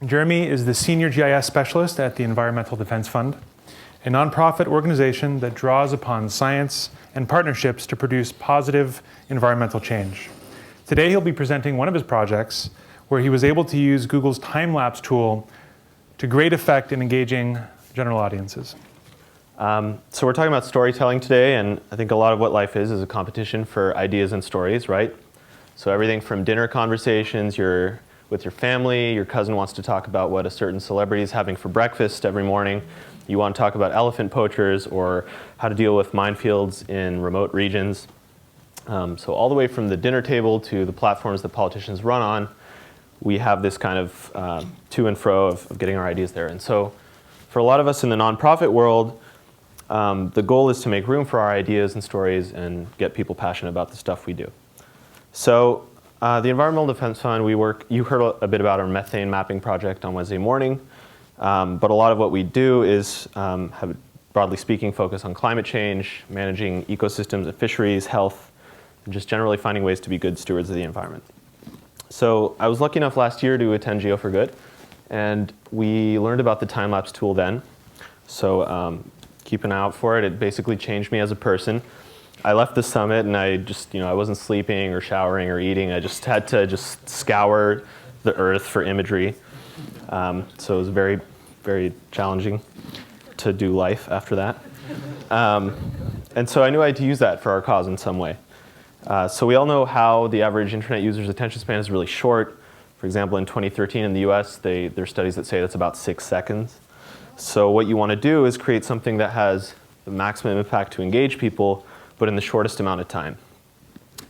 Jeremy is the Senior GIS Specialist at the Environmental Defense Fund, a nonprofit organization that draws upon science and partnerships to produce positive environmental change. Today he'll be presenting one of his projects where he was able to use Google's time-lapse tool to great effect in engaging general audiences. So we're talking about storytelling today, and I think a lot of what life is a competition for ideas and stories, right? So everything from dinner conversations, with your family, your cousin wants to talk about what a certain celebrity is having for breakfast every morning. You want to talk about elephant poachers or how to deal with minefields in remote regions. So all the way from the dinner table to the platforms that politicians run on, we have this kind of to and fro of getting our ideas there. And so for a lot of us in the nonprofit world, the goal is to make room for our ideas and stories and get people passionate about the stuff we do. So the Environmental Defense Fund, you heard a bit about our methane mapping project on Wednesday morning. But a lot of what we do is, have, broadly speaking, focus on climate change, managing ecosystems and fisheries, health, and just generally finding ways to be good stewards of the environment. So I was lucky enough last year to attend Geo for Good, and we learned about the time-lapse tool then. So keep an eye out for it. It basically changed me as a person. I left the summit and I wasn't sleeping or showering or eating. I just had to scour the earth for imagery. So it was very, very challenging to do life after that. And so I knew I had to use that for our cause in some way. So we all know how the average internet user's attention span is really short. For example, in 2013 in the US, there are studies that say that's about 6 seconds. So what you want to do is create something that has the maximum impact to engage people, but in the shortest amount of time.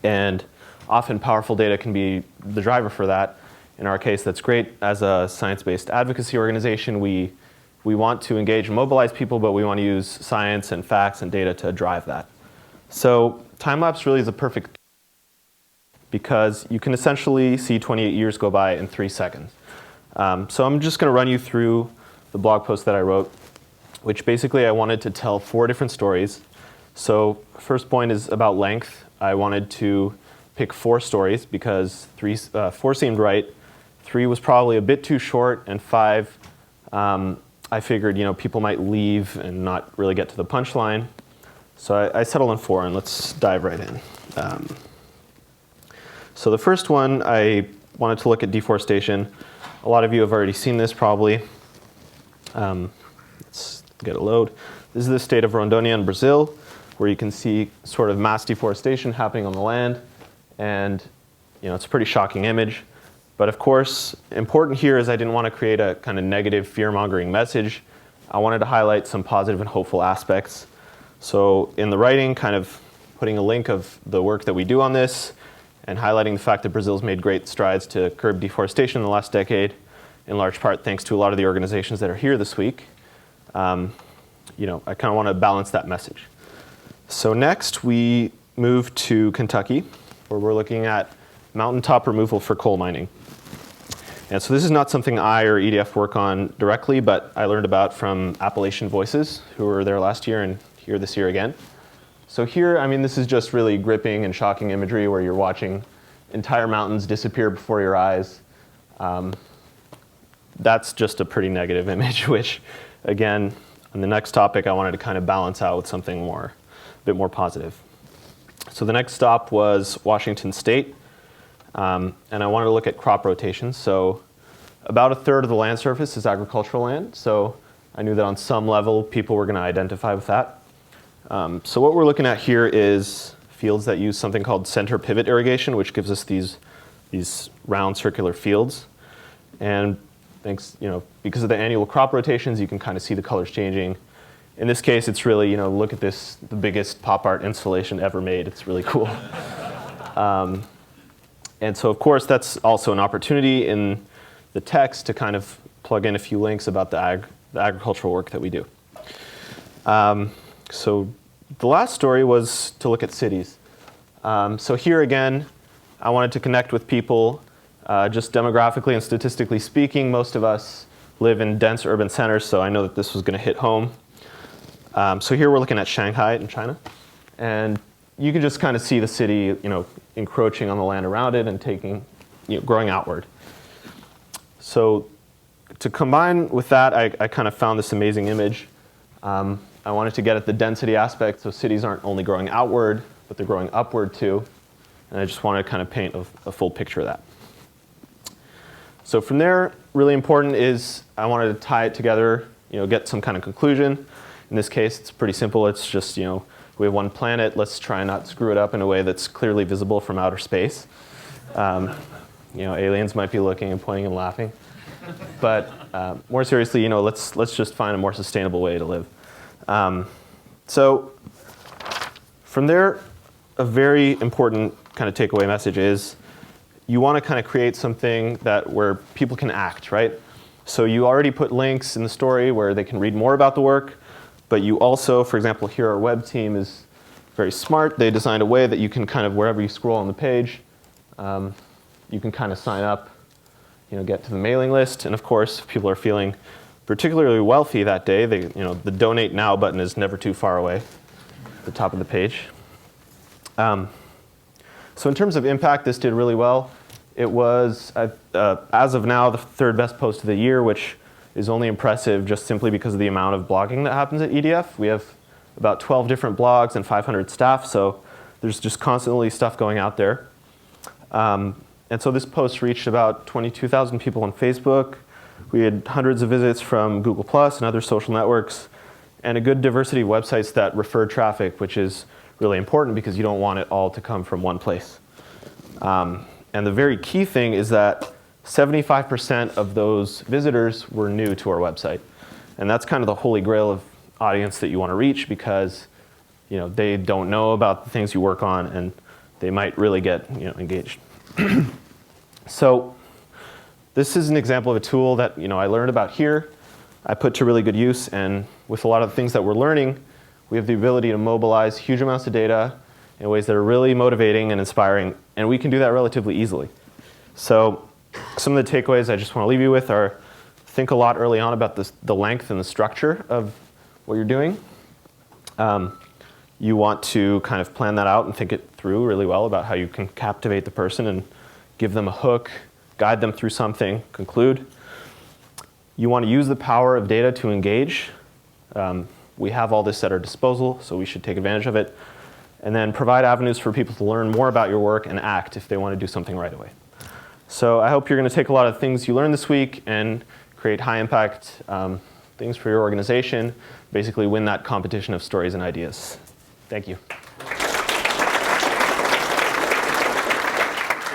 And often powerful data can be the driver for that. In our case, that's great. As a science-based advocacy organization, we want to engage and mobilize people, but we want to use science and facts and data to drive that. So time-lapse really is a perfect because you can essentially see 28 years go by in 3 seconds. So I'm just going to run you through the blog post that I wrote, which basically I wanted to tell 4 different stories. So first point is about length. I wanted to pick 4 stories because 4 seemed right. 3 was probably a bit too short, and 5, I figured people might leave and not really get to the punchline. So I settled on 4, and let's dive right in. So the first one, I wanted to look at deforestation. A lot of you have already seen this probably. Let's get a load. This is the state of Rondônia in Brazil, where you can see sort of mass deforestation happening on the land. And it's a pretty shocking image. But of course, important here is I didn't want to create a kind of negative fear-mongering message. I wanted to highlight some positive and hopeful aspects. So in the writing, kind of putting a link of the work that we do on this and highlighting the fact that Brazil's made great strides to curb deforestation in the last decade, in large part thanks to a lot of the organizations that are here this week. I kind of want to balance that message. So next, we move to Kentucky, where we're looking at mountaintop removal for coal mining. And so this is not something I or EDF work on directly, but I learned about from Appalachian Voices, who were there last year and here this year again. So here, this is just really gripping and shocking imagery where you're watching entire mountains disappear before your eyes. That's just a pretty negative image, which, again, on the next topic, I wanted to kind of balance out with something a bit more positive. So the next stop was Washington State, and I wanted to look at crop rotations. So about 1/3 of the land surface is agricultural land, so I knew that on some level people were going to identify with that. So what we're looking at here is fields that use something called center pivot irrigation, which gives us these round circular fields. And thanks, because of the annual crop rotations, you can kind of see the colors changing. In this case, it's really, look at this, the biggest pop art installation ever made. It's really cool. And so, of course, that's also an opportunity in the text to kind of plug in a few links about the agricultural work that we do. So the last story was to look at cities. So here again, I wanted to connect with people. Just demographically and statistically speaking, most of us live in dense urban centers, so I know that this was going to hit home. So here we're looking at Shanghai in China. And you can just kind of see the city, encroaching on the land around it and growing outward. So to combine with that, I kind of found this amazing image. I wanted to get at the density aspect, so cities aren't only growing outward, but they're growing upward too. And I just wanted to kind of paint a full picture of that. So from there, really important is I wanted to tie it together, get some kind of conclusion. In this case, it's pretty simple. It's just, we have one planet. Let's try and not screw it up in a way that's clearly visible from outer space. Aliens might be looking and pointing and laughing. But more seriously, let's just find a more sustainable way to live. So from there, a very important kind of takeaway message is you want to kind of create something where people can act, right? So you already put links in the story where they can read more about the work, but you also, for example, here our web team is very smart. They designed a way that you can kind of, wherever you scroll on the page, you can kind of sign up, get to the mailing list. And of course, if people are feeling particularly wealthy that day, the Donate Now button is never too far away at the top of the page. So in terms of impact, this did really well. It was, as of now, the third best post of the year, which is only impressive just simply because of the amount of blogging that happens at EDF. We have about 12 different blogs and 500 staff, so there's just constantly stuff going out there. And so this post reached about 22,000 people on Facebook. We had hundreds of visits from Google+ and other social networks, and a good diversity of websites that refer traffic, which is really important because you don't want it all to come from one place. And the very key thing is that 75% of those visitors were new to our website. And that's kind of the holy grail of audience that you want to reach because they don't know about the things you work on and they might really get engaged. So this is an example of a tool that I learned about here. I put to really good use, and with a lot of the things that we're learning, we have the ability to mobilize huge amounts of data in ways that are really motivating and inspiring, and we can do that relatively easily. So some of the takeaways I just want to leave you with are think a lot early on about the length and the structure of what you're doing. You want to kind of plan that out and think it through really well about how you can captivate the person and give them a hook, guide them through something, conclude. You want to use the power of data to engage. We have all this at our disposal, so we should take advantage of it. And then provide avenues for people to learn more about your work and act if they want to do something right away. So I hope you're going to take a lot of things you learned this week and create high impact things for your organization, basically win that competition of stories and ideas. Thank you.